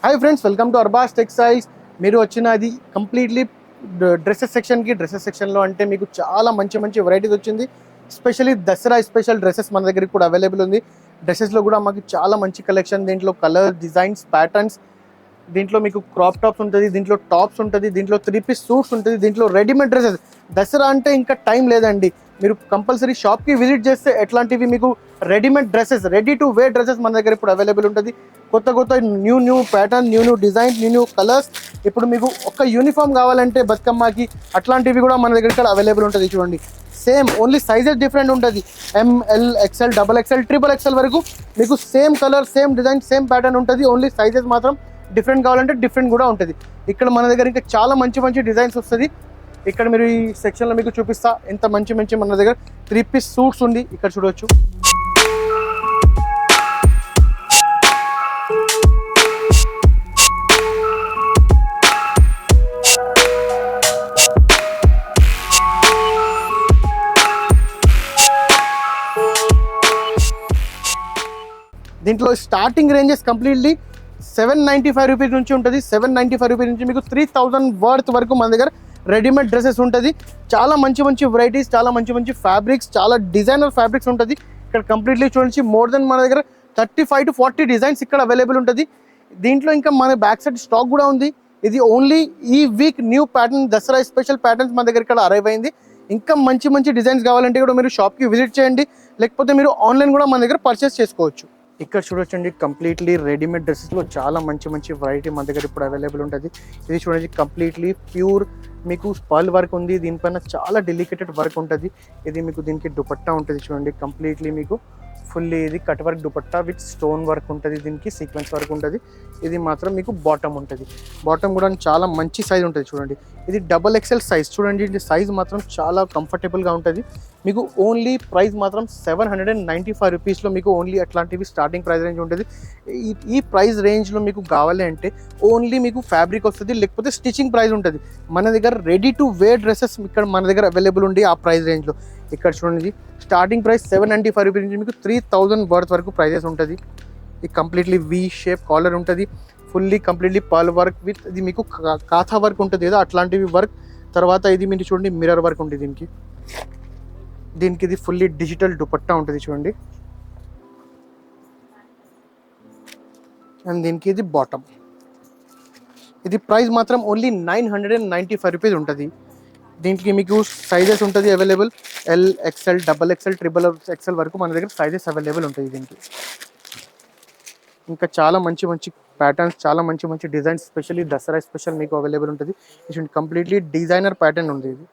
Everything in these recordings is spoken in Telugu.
Hi friends, welcome to Arbaz textiles. మీరు వచ్చినది కంప్లీట్లీ డ్రెస్సెస్ సెక్షన్కి. డ్రెస్సెస్ సెక్షన్లో అంటే మీకు చాలా మంచి మంచి వెరైటీస్ వచ్చింది. ఎస్పెషల్లీ దసరా స్పెషల్ డ్రెస్సెస్ మన దగ్గరికి కూడా అవైలబుల్ ఉంది. డ్రెస్సెస్లో కూడా మాకు చాలా మంచి కలెక్షన్. దీంట్లో కలర్, డిజైన్స్, ప్యాటర్న్స్, దీంట్లో మీకు క్రాప్ టాప్స్ ఉంటుంది, దీంట్లో టాప్స్ ఉంటుంది, దీంట్లో 3-piece సూట్స్ ఉంటుంది, దీంట్లో రెడీమేడ్ డ్రెస్సెస్. దసరా అంటే ఇంకా టైం లేదండి. మీరు కంపల్సరీ షాప్కి విజిట్ చేస్తే ఎట్లాంటివి మీకు readymade dresses, ready to wear dresses మన దగ్గర ఇప్పుడు అవైలబుల్ ఉంటుంది. కొత్త కొత్త new pattern, new design, new colours. ఇప్పుడు మీకు ఒక యూనిఫామ్ కావాలంటే బతుకమ్మకి అట్లాంటివి కూడా మన దగ్గర ఇక్కడ అవైలబుల్ ఉంటుంది. చూడండి, సేమ్ ఓన్లీ సైజెస్ డిఫరెంట్ ఉంటుంది. ML, XL, XXL, XXL వరకు మీకు same colour, same design, same pattern ఉంటుంది. ఓన్లీ సైజెస్ మాత్రం డిఫరెంట్ కావాలంటే డిఫరెంట్ కూడా ఉంటుంది. ఇక్కడ మన దగ్గర ఇంకా చాలా మంచి మంచి డిజైన్స్ వస్తుంది. ఇక్కడ మీరు ఈ సెక్షన్లో మీకు చూపిస్తా. ఎంత మంచి మంచి మన దగ్గర 3-piece సూట్స్ ఉంది. ఇక్కడ చూడవచ్చు. దీంట్లో స్టార్టింగ్ రేంజెస్ కంప్లీట్లీ 795 రూపీస్ నుంచి ఉంటుంది. 795 రూపీస్ నుంచి మీకు 3000 వర్త్ వరకు మన దగ్గర రెడీమేడ్ డ్రెస్సెస్ ఉంటుంది. చాలా మంచి మంచి వెరైటీస్, చాలా మంచి మంచి ఫ్యాబ్రిక్స్, చాలా డిజైనర్ ఫ్యాబ్రిక్స్ ఉంటుంది. ఇక్కడ కంప్లీట్లీ చూడండి, మోర్ దెన్ మన దగ్గర 35 to 40 డిజైన్స్ ఇక్కడ అవైలబుల్ ఉంటుంది. దీంట్లో ఇంకా మన బ్యాక్ సైడ్ స్టాక్ కూడా ఉంది. ఇది ఓన్లీ ఈ week new pattern, Dasara special patterns మన దగ్గర ఇక్కడ అరైవ్ అయింది. ఇంకా మంచి మంచి డిజైన్స్ కావాలంటే కూడా మీరు షాప్కి విజిట్ చేయండి, లేకపోతే మీరు ఆన్లైన్ కూడా మన దగ్గర పర్చేస్ చేసుకోవచ్చు. ఇక్కడ చూడొచ్చండి, కంప్లీట్లీ రెడీమేడ్ డ్రెస్సెస్లో చాలా మంచి మంచి వెరైటీ మన దగ్గర ఇప్పుడు అవైలబుల్ ఉంటుంది. ఇది చూడండి, కంప్లీట్లీ ప్యూర్ మీకు పర్ల్ వర్క్ ఉంది. దీనిపైన చాలా డెలికేటెడ్ వర్క్ ఉంటుంది. ఇది మీకు దీనికి దుపట్టా ఉంటుంది. చూడండి, కంప్లీట్లీ మీకు ఫుల్లీ ఇది cut work dupatta with stone work ఉంటుంది. దీనికి సీక్వెన్స్ వర్క్ ఉంటుంది. ఇది మాత్రం మీకు బాటమ్ ఉంటుంది. బాటమ్ కూడా చాలా మంచి సైజ్ ఉంటుంది. చూడండి, ఇది XXL సైజ్. చూడండి, ఇది సైజ్ మాత్రం చాలా కంఫర్టబుల్గా ఉంటుంది. మీకు ఓన్లీ ప్రైస్ మాత్రం 795 రూపీస్లో మీకు ఓన్లీ అట్లాంటివి స్టార్టింగ్ ప్రైస్ రేంజ్ ఉంటుంది. ఈ ప్రైస్ రేంజ్లో మీకు కావాలి అంటే ఓన్లీ మీకు ఫ్యాబ్రిక్ వస్తుంది, లేకపోతే స్టిచ్చింగ్ ప్రైస్ ఉంటుంది. మన దగ్గర రెడీ టు వేర్ డ్రెస్సెస్ ఇక్కడ మన దగ్గర అవైలబుల్ ఉంది ఆ ప్రైస్ రేంజ్లో. ఇక్కడ చూడండి, స్టార్టింగ్ ప్రైస్ 795 రూపీస్ నుంచి మీకు 3000 వర్త్ వరకు ప్రైజెస్ ఉంటుంది. ఇది కంప్లీట్లీ V షేప్ కాలర్ ఉంటుంది. Fully completely pearl work with ఇది మీకు కాథా వర్క్ ఉంటుంది కదా, అట్లాంటివి వర్క్. తర్వాత ఇది మీరు చూడండి, మిర్రర్ వర్క్ ఉంటుంది దీనికి ఇది ఫుల్లీ డిజిటల్ దుపట్టా ఉంటుంది. చూడండి, అండ్ దీనికి ఇది బాటమ్. ఇది ప్రైస్ మాత్రం ఓన్లీ 995 రూపీస్ ఉంటుంది. దీనికి మీకు సైజెస్ ఉంటుంది available. L, XL, XXL, XXL వరకు మన దగ్గర సైజెస్ అవైలబుల్ ఉంటుంది. దీనికి ఇంకా చాలా మంచి మంచి ప్యాటర్న్స్, చాలా మంచి మంచి డిజైన్స్, స్పెషల్లీ దసరా స్పెషల్ మీకు అవైలబుల్ ఉంటుంది. ఇది కంప్లీట్లీ డిజైనర్ ప్యాటర్న్ ఉంది. ఇది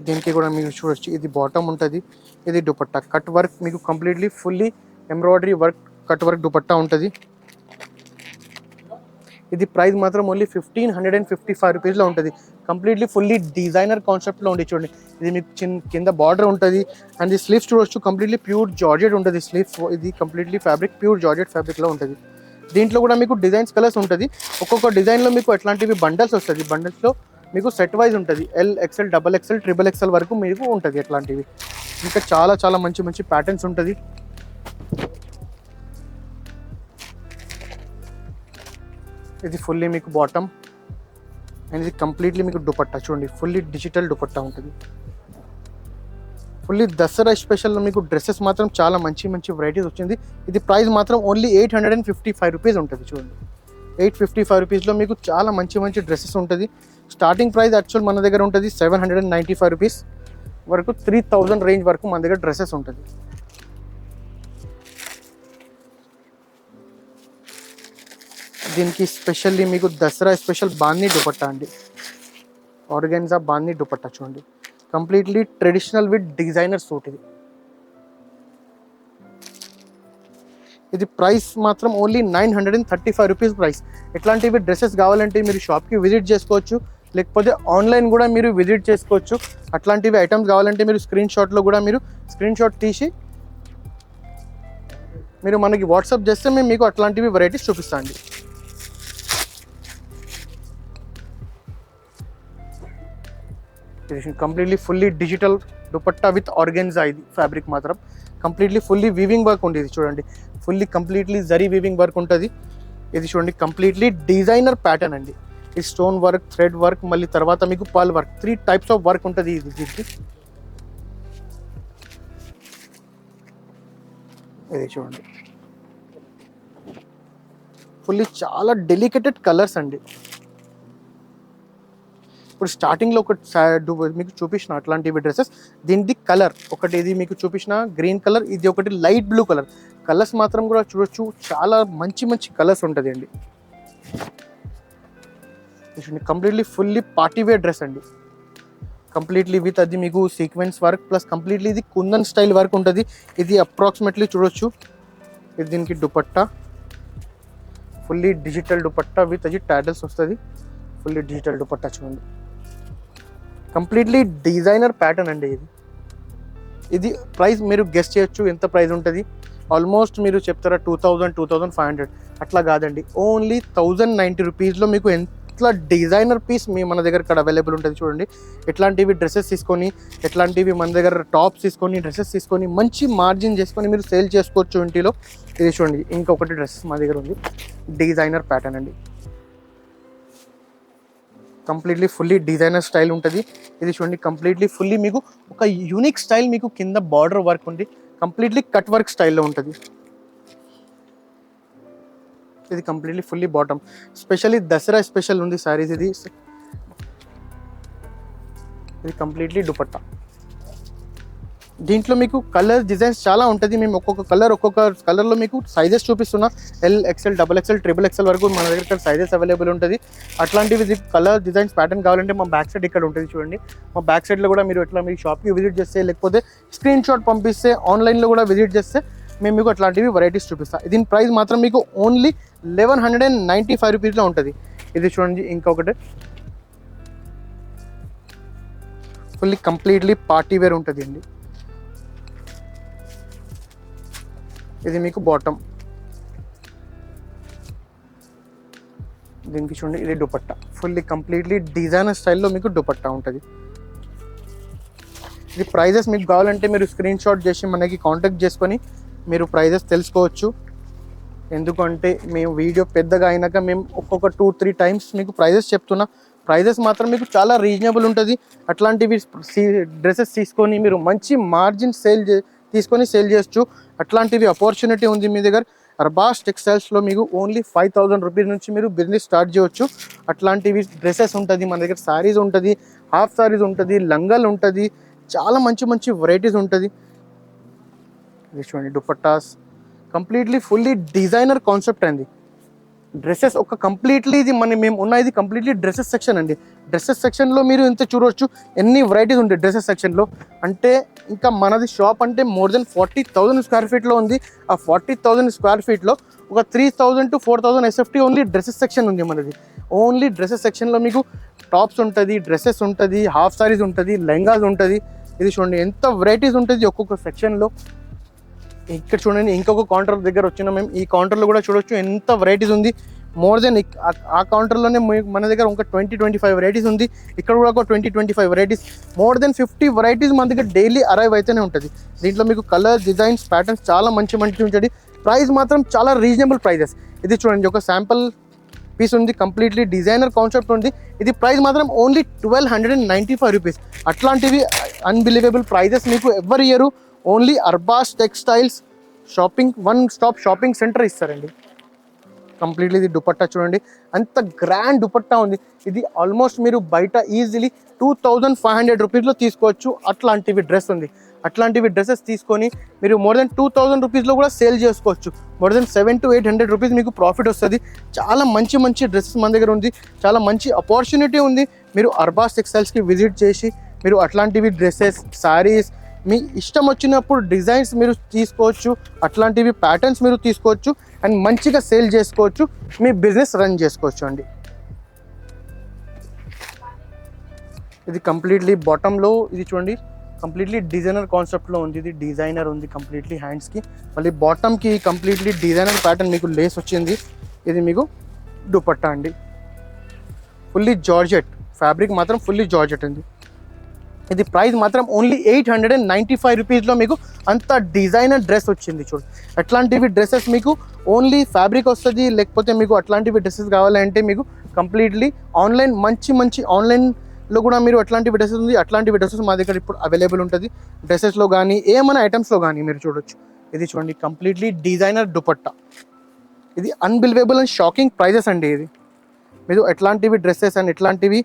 దీనికి కూడా మీరు చూడొచ్చు, ఇది బాటమ్ ఉంటుంది. ఇది దుపట్టా కట్ వర్క్, మీకు completely fully embroidery work cut work dupatta ఉంటుంది. ఇది ప్రైస్ మాత్రం ఓన్లీ 1555 రూపీస్లో ఉంటుంది. కంప్లీట్లీ ఫుల్లీ డిజైనర్ కాన్సెప్ట్లో ఉంది. చూడండి, ఇది మీకు కింద బార్డర్ ఉంటుంది. అండ్ ఈ స్లీవ్స్ చూడొచ్చు, కంప్లీట్లీ ప్యూర్ జార్జెట్ ఉంటుంది స్లీవ్స్. ఇది కంప్లీట్లీ ఫ్యాబ్రిక్ ప్యూర్ జార్జెట్ ఫ్యాబ్రిక్లో ఉంటుంది. దీంట్లో కూడా మీకు డిజైన్స్, కలర్స్ ఉంటుంది. ఒక్కొక్క డిజైన్లో మీకు ఎట్లాంటివి బండల్స్ వస్తుంది. బండల్స్లో మీకు సెట్ వైజ్ ఉంటుంది. L, XL, XXL, XXL వరకు మీకు ఉంటుంది అట్లాంటివి. ఇంకా చాలా చాలా మంచి మంచి ప్యాటర్న్స్ ఉంటుంది. ఇది ఫుల్లీ మీకు బాటమ్, అండ్ ఇది కంప్లీట్లీ మీకు దుపట్టా. చూడండి, ఫుల్లీ డిజిటల్ దుపట్టా ఉంటుంది. ఫుల్లీ దసరా స్పెషల్లో మీకు డ్రెస్సెస్ మాత్రం చాలా మంచి మంచి వెరైటీస్ వచ్చింది. ఇది ప్రైస్ మాత్రం ఓన్లీ 855 రూపీస్ ఉంటుంది. చూడండి, 855 రూపీస్లో మీకు చాలా మంచి మంచి డ్రెస్సెస్ ఉంటుంది. స్టార్టింగ్ ప్రైస్ యాక్చువల్ మన దగ్గర ఉంటుంది 795 రూపీస్ వరకు, 3000 రేంజ్ వరకు మన దగ్గర డ్రెస్సెస్ ఉంటుంది. దీనికి స్పెషల్లీ మీకు దసరా స్పెషల్ బాందీ దుపట్టా అండి, ఆర్గాన్జా బాందీ దుపట్టా. చూడండి, completely traditional with designer suit. ఇది ప్రైస్ మాత్రం ఓన్లీ 935 రూపీస్ ప్రైస్. ఎట్లాంటివి డ్రెస్సెస్ కావాలంటే మీరు షాప్కి విజిట్ చేసుకోవచ్చు, లేకపోతే ఆన్లైన్ కూడా మీరు విజిట్ చేసుకోవచ్చు. అట్లాంటివి ఐటమ్స్ కావాలంటే మీరు స్క్రీన్ షాట్ తీసి మీరు మనకి వాట్సాప్ చేస్తే మేము మీకు అట్లాంటివి వెరైటీస్ చూపిస్తాం అండి. Completely fully digital dupatta with organza. ఇది ఫ్యాబ్రిక్ మాత్రం కంప్లీట్లీ ఫుల్లీ వీవింగ్ వర్క్ ఉంటుంది. చూడండి fully completely zari weaving work ఉంటుంది. ఇది చూడండి కంప్లీట్లీ డిజైనర్ ప్యాటర్న్ అండి. ఈ స్టోన్ వర్క్, థ్రెడ్ వర్క్, మళ్ళీ తర్వాత మీకు pearl work, 3 types of work ఉంటుంది ఇది. ఇది చూడండి ఫుల్లీ చాలా డెలికేటెడ్ కలర్స్ అండి. ఇప్పుడు స్టార్టింగ్లో ఒక మీకు చూపించిన అట్లాంటివి డ్రెస్సెస్, దీనిది కలర్ ఒకటి, ఇది మీకు చూపించిన గ్రీన్ కలర్, ఇది ఒకటి లైట్ బ్లూ కలర్. కలర్స్ మాత్రం కూడా చూడొచ్చు, చాలా మంచి మంచి కలర్స్ ఉంటుంది అండి. కంప్లీట్లీ ఫుల్లీ పార్టీవేర్ డ్రెస్ అండి. కంప్లీట్లీ విత్ అది మీకు సీక్వెన్స్ వర్క్ ప్లస్ కంప్లీట్లీ ఇది కుందన్ స్టైల్ వర్క్ ఉంటుంది. ఇది అప్రాక్సిమేట్లీ చూడొచ్చు. ఇది దీనికి dupatta, fully digital dupatta with అది టాడల్స్ వస్తుంది. ఫుల్లీ డిజిటల్ దుపట్టా చూడండి, కంప్లీట్లీ డిజైనర్ ప్యాటర్న్ అండి. ఇది ప్రైస్ మీరు గెస్ చేయొచ్చు ఎంత ప్రైస్ ఉంటుంది. ఆల్మోస్ట్ మీరు చెప్తారా 2000, 2500, అట్లా కాదండి. ఓన్లీ 1090 రూపీస్లో మీకు ఇట్లా డిజైనర్ పీస్ మన దగ్గర ఇక్కడ అవైలబుల్ ఉంటుంది. చూడండి ఎట్లాంటివి డ్రెస్సెస్ తీసుకొని, ఎట్లాంటివి మన దగ్గర టాప్స్ తీసుకొని, డ్రెస్సెస్ తీసుకొని మంచి మార్జిన్ చేసుకొని మీరు సేల్ చేసుకోవచ్చు ఇంటిలో. ఇది చూడండి ఇంకొకటి డ్రెస్ మా దగ్గర ఉంది, డిజైనర్ ప్యాటర్న్ అండి. కంప్లీట్లీ ఫుల్లీ డిజైనర్ స్టైల్ ఉంటుంది. ఇది చూడండి కంప్లీట్లీ ఫుల్లీ మీకు ఒక యూనిక్ స్టైల్, మీకు కింద బార్డర్ వర్క్ ఉంది, కంప్లీట్లీ కట్ వర్క్ స్టైల్లో ఉంటుంది. ఇది completely fully bottom, specially Dasara special ఉంది సారీస్. ఇది కంప్లీట్లీ దుపట్టా. దీంట్లో మీకు కలర్ డిజైన్స్ చాలా ఉంటుంది. మేము ఒక్కొక్క కలర్లో మీకు సైజెస్ చూపిస్తున్నా. L, XL, XXL, XXL వరకు మన దగ్గర ఇక్కడ సైజెస్ అవైలబుల్ ఉంటుంది. అట్లాంటివి కలర్ డిజైన్స్ ప్యాటర్న్ కావాలంటే మా బ్యాక్ సైడ్ ఇక్కడ ఉంటుంది చూడండి. మా బ్యాక్ సైడ్లో కూడా మీరు ఎట్లా మీ షాప్కి విజిట్ చేస్తే, లేకపోతే స్క్రీన్ షాట్ పంపిస్తే, ఆన్లైన్లో కూడా విజిట్ చేస్తే మేము మీకు అట్లాంటివి వెరైటీస్ చూపిస్తాం. దీని ప్రైస్ మాత్రం మీకు ఓన్లీ 1195 రూపీస్లో ఉంటుంది. ఇది చూడండి ఇంకొకటి ఫుల్లీ కంప్లీట్లీ పార్టీ వేర్ ఉంటుంది అండి. ఇది మీకు బాటమ్, దీనికి చూడండి ఇది దుపట్టా, ఫుల్లీ కంప్లీట్లీ డిజైనర్ స్టైల్లో మీకు దుపట్టా ఉంటుంది. ఇది ప్రైజెస్ మీకు కావాలంటే మీరు స్క్రీన్ షాట్ చేసి మనకి కాంటాక్ట్ చేసుకొని మీరు ప్రైజెస్ తెలుసుకోవచ్చు. ఎందుకంటే మేము వీడియో పెద్దగా అయినాక మేము ఒక్కొక్క 2-3 టైమ్స్ మీకు ప్రైజెస్ చెప్తున్నా. ప్రైజెస్ మాత్రం మీకు చాలా రీజనబుల్ ఉంటుంది. అట్లాంటివి డ్రెస్సెస్ తీసుకొని మీరు మంచి మార్జిన్ తీసుకొని సేల్ చేయొచ్చు. అట్లాంటివి ఆపర్చునిటీ ఉంది మీ దగ్గర. అర్బాస్ టెక్స్టైల్స్లో మీకు ఓన్లీ 5000 రూపీస్ నుంచి మీరు బిజినెస్ స్టార్ట్ చేయవచ్చు. అట్లాంటివి డ్రెస్సెస్ ఉంటుంది మన దగ్గర, శారీస్ ఉంటుంది, హాఫ్ శారీస్ ఉంటుంది, లంగాలు ఉంటుంది, చాలా మంచి మంచి వెరైటీస్ ఉంటుంది. ఇది చూడండి dupattas, completely fully designer concept అండి. డ్రెస్సెస్ ఒక కంప్లీట్లీ ఇది మేము ఉన్న ఇది కంప్లీట్లీ డ్రెస్సెస్ సెక్షన్ అండి. డ్రెస్సెస్ సెక్షన్లో మీరు ఇంత చూడవచ్చు, ఎన్ని వెరైటీస్ ఉంటాయి డ్రెస్సెస్ సెక్షన్లో. అంటే ఇంకా మనది షాప్ అంటే మోర్ దెన్ 40,000 స్క్వేర్ ఫీట్లో ఉంది. ఆ 40,000 స్క్వేర్ ఫీట్లో ఒక 3000 to 4000 SFT only dresses section ఉంది మనది. ఓన్లీ డ్రెస్సెస్ సెక్షన్లో మీకు టాప్స్ ఉంటుంది, డ్రెస్సెస్ ఉంటుంది, హాఫ్ సారీస్ ఉంటుంది, లెహంగాస్ ఉంటుంది. ఇది చూడండి ఎంత వెరైటీస్ ఉంటుంది ఒక్కొక్క సెక్షన్లో. ఇక్కడ చూడండి ఇంకొక కౌంటర్ దగ్గర వచ్చిన మేము, ఈ కౌంటర్లో కూడా చూడొచ్చు ఎంత వెరైటీస్ ఉంది. మోర్ దెన్ ఆ కౌంటర్లోనే మన దగ్గర ఒక 20-25 వెరైటీస్ ఉంది. ఇక్కడ కూడా ఒక 20-25 వెరైటీస్, మోర్ దెన్ 50 వెరైటీస్ మన దగ్గర డైలీ అరైవ్ అయితేనే ఉంటుంది. దీంట్లో మీకు కలర్ డిజైన్స్ ప్యాటర్న్స్ చాలా మంచి ఉంటుంది. ప్రైస్ మాత్రం చాలా రీజనబుల్ ప్రైజెస్. ఇది చూడండి ఒక శాంపుల్ పీస్ ఉంది, కంప్లీట్లీ డిజైనర్ కాన్సెప్ట్ ఉంది. ఇది ప్రైస్ మాత్రం ఓన్లీ 1295 రూపీస్. అట్లాంటివి అన్బిలీవబుల్ ప్రైజెస్ మీకు ఎవరి year only Arbaz textiles shopping one stop shopping centre ఇస్తారండి. కంప్లీట్లీ ఇది దుపట్టా చూడండి అంత గ్రాండ్ దుపట్టా ఉంది. ఇది ఆల్మోస్ట్ మీరు బయట ఈజీలీ 2500 రూపీస్లో తీసుకోవచ్చు. అట్లాంటివి డ్రెస్ ఉంది. అట్లాంటివి డ్రెస్సెస్ తీసుకొని మీరు మోర్ దెన్ 2000 రూపీస్లో కూడా సేల్ చేసుకోవచ్చు. మోర్ దెన్ 700 to 800 రూపీస్ మీకు ప్రాఫిట్ వస్తుంది. చాలా మంచి మంచి డ్రెస్సెస్ మన దగ్గర ఉంది. చాలా మంచి ఆపర్చునిటీ ఉంది. మీరు అర్బాస్ టెక్స్టైల్స్కి విజిట్ చేసి మీరు అట్లాంటివి డ్రెస్సెస్, శారీస్ మీ ఇష్టం వచ్చినప్పుడు డిజైన్స్ మీరు తీసుకోవచ్చు. అట్లాంటివి ప్యాటర్న్స్ మీరు తీసుకోవచ్చు అండ్ మంచిగా సేల్ చేసుకోవచ్చు. మీ బిజినెస్ రన్ చేసుకోవచ్చు అండి. ఇది కంప్లీట్లీ బాటంలో ఇది చూడండి కంప్లీట్లీ డిజైనర్ కాన్సెప్ట్లో ఉంది. ఇది డిజైనర్ ఉంది కంప్లీట్లీ హ్యాండ్స్కి. మళ్ళీ బాటమ్కి కంప్లీట్లీ డిజైనర్ ప్యాటర్న్ మీకు లేస్ వచ్చింది. ఇది మీకు దుపట్టా అండి. ఫుల్లీ జార్జెట్ ఫ్యాబ్రిక్ మాత్రం ఫుల్లీ జార్జెట్ ఉంది. ఇది ప్రైస్ మాత్రం ఓన్లీ 895 రూపీస్లో మీకు అంత డిజైనర్ డ్రెస్ వచ్చింది. చూడు అట్లాంటివి డ్రెస్సెస్ మీకు ఓన్లీ ఫ్యాబ్రిక్ వస్తుంది, లేకపోతే మీకు అట్లాంటివి డ్రెస్సెస్ కావాలంటే మీకు కంప్లీట్లీ ఆన్లైన్ మంచి ఆన్లైన్లో కూడా మీరు అట్లాంటివి డ్రెస్సెస్ ఉంది. అట్లాంటివి డ్రెస్సెస్ మా దగ్గర ఇప్పుడు అవైలబుల్ ఉంటుంది. డ్రెస్సెస్లో కానీ ఏమైనా ఐటమ్స్లో కానీ మీరు చూడొచ్చు. ఇది చూడండి కంప్లీట్లీ డిజైనర్ దుపట్టా. ఇది అన్బిలీవబుల్ అండ్ షాకింగ్ ప్రైజెస్ అండి. ఇది మీరు ఎట్లాంటివి డ్రెస్సెస్ అండ్ ఎట్లాంటివి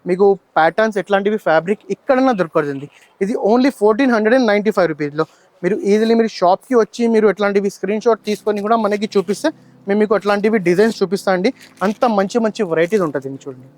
మీకు ప్యాటర్న్స్ ఎట్లాంటివి ఫ్యాబ్రిక్ ఎక్కడన్నా దొరకదండి. ఇది ఓన్లీ 1495 రూపీస్లో మీరు ఈజీలీ మీరు షాప్కి వచ్చి మీరు ఎట్లాంటివి స్క్రీన్ షాట్ తీసుకొని కూడా మనకి చూపిస్తే మేము మీకు అట్లాంటివి డిజైన్స్ చూపిస్తా అండి. అంత మంచి వెరైటీస్ ఉంటుంది. చూడండి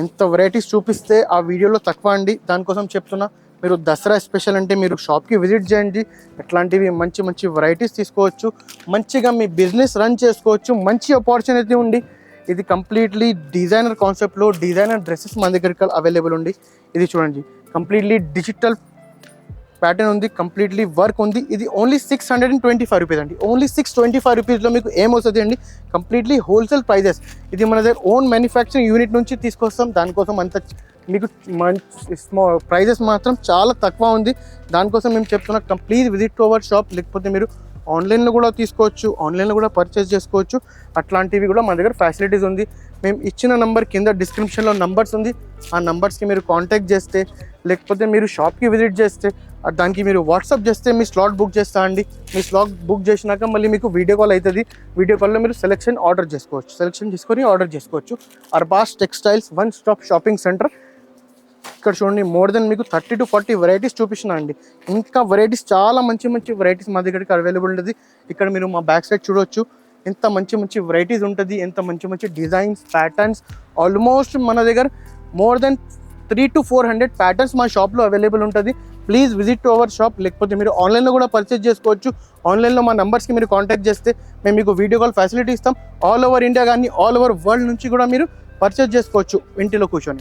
ఎంత వెరైటీస్ చూపిస్తే ఆ వీడియోలో తక్కువ అండి. దానికోసం చెప్తున్నా, మీరు దసరా స్పెషల్ అంటే మీరు షాప్కి విజిట్ చేయండి. ఎట్లాంటివి మంచి వెరైటీస్ తీసుకోవచ్చు, మంచిగా మీ బిజినెస్ రన్ చేసుకోవచ్చు. మంచి ఆపర్చునిటీ ఉంది. ఇది కంప్లీట్లీ డిజైనర్ కాన్సెప్ట్లో డిజైనర్ డ్రెస్సెస్ మన దగ్గర అవైలబుల్ ఉంది. ఇది చూడండి కంప్లీట్లీ డిజిటల్ ప్యాటర్న్ ఉంది, కంప్లీట్లీ వర్క్ ఉంది. ఇది ఓన్లీ 625 రూపీస్ అండి. ఓన్లీ 625 రూపీస్లో మీకు ఏమవుతుంది అండి, కంప్లీట్లీ హోల్సేల్ ప్రైజెస్. ఇది మన దగ్గర ఓన్ మ్యానుఫ్యాక్చరింగ్ యూనిట్ నుంచి తీసుకొస్తాం. దానికోసం అంత మీకు ప్రైజెస్ మాత్రం చాలా తక్కువ ఉంది. దానికోసం మేము చెప్తున్నాం please visit to our shop. లేకపోతే మీరు ఆన్లైన్లో కూడా తీసుకోవచ్చు, ఆన్లైన్లో కూడా పర్చేస్ చేసుకోవచ్చు. అట్లాంటివి కూడా మన దగ్గర ఫెసిలిటీస్ ఉంది. మేము ఇచ్చిన నంబర్ కింద డిస్క్రిప్షన్లో నంబర్స్ ఉంది. ఆ నంబర్స్కి మీరు కాంటాక్ట్ చేస్తే, లేకపోతే మీరు షాప్కి విజిట్ చేస్తే, దానికి మీరు వాట్సాప్ చేస్తే మీ స్లాట్ బుక్ చేస్తా అండి. మీ స్లాట్ బుక్ చేసినాక మళ్ళీ మీకు వీడియో కాల్ అవుతుంది. వీడియో కాల్లో మీరు సెలెక్షన్ చేసుకొని ఆర్డర్ చేసుకోవచ్చు. Arbaz textiles one stop shopping centre. ఇక్కడ చూడండి మోర్ దెన్ మీకు 30 to 40 వెరైటీస్ చూపిస్తున్నా అండి. ఇంకా వెరైటీస్ చాలా మంచి వెరైటీస్ మా దగ్గరికి అవైలబుల్ ఉంటుంది. ఇక్కడ మీరు మా బ్యాక్ సైడ్ చూడొచ్చు ఎంత మంచి వెరైటీస్ ఉంటుంది, ఎంత మంచి డిజైన్స్ ప్యాటర్న్స్. ఆల్మోస్ట్ మన దగ్గర మోర్ దెన్ 300 to 400 ప్యాటర్న్స్ మా షాప్లో అవైలబుల్ ఉంటుంది. Please visit to our shop. లేకపోతే మీరు ఆన్లైన్లో కూడా పర్చేస్ చేసుకోవచ్చు. ఆన్లైన్లో మా నెంబర్స్కి మీరు కాంటాక్ట్ చేస్తే మేము మీకు వీడియో కాల్ ఫెసిలిటీ ఇస్తాం. ఆల్ ఓవర్ ఇండియా కానీ ఆల్ ఓవర్ వరల్డ్ నుంచి కూడా మీరు పర్చేస్ చేసుకోవచ్చు ఇంటిలో కూర్చొని.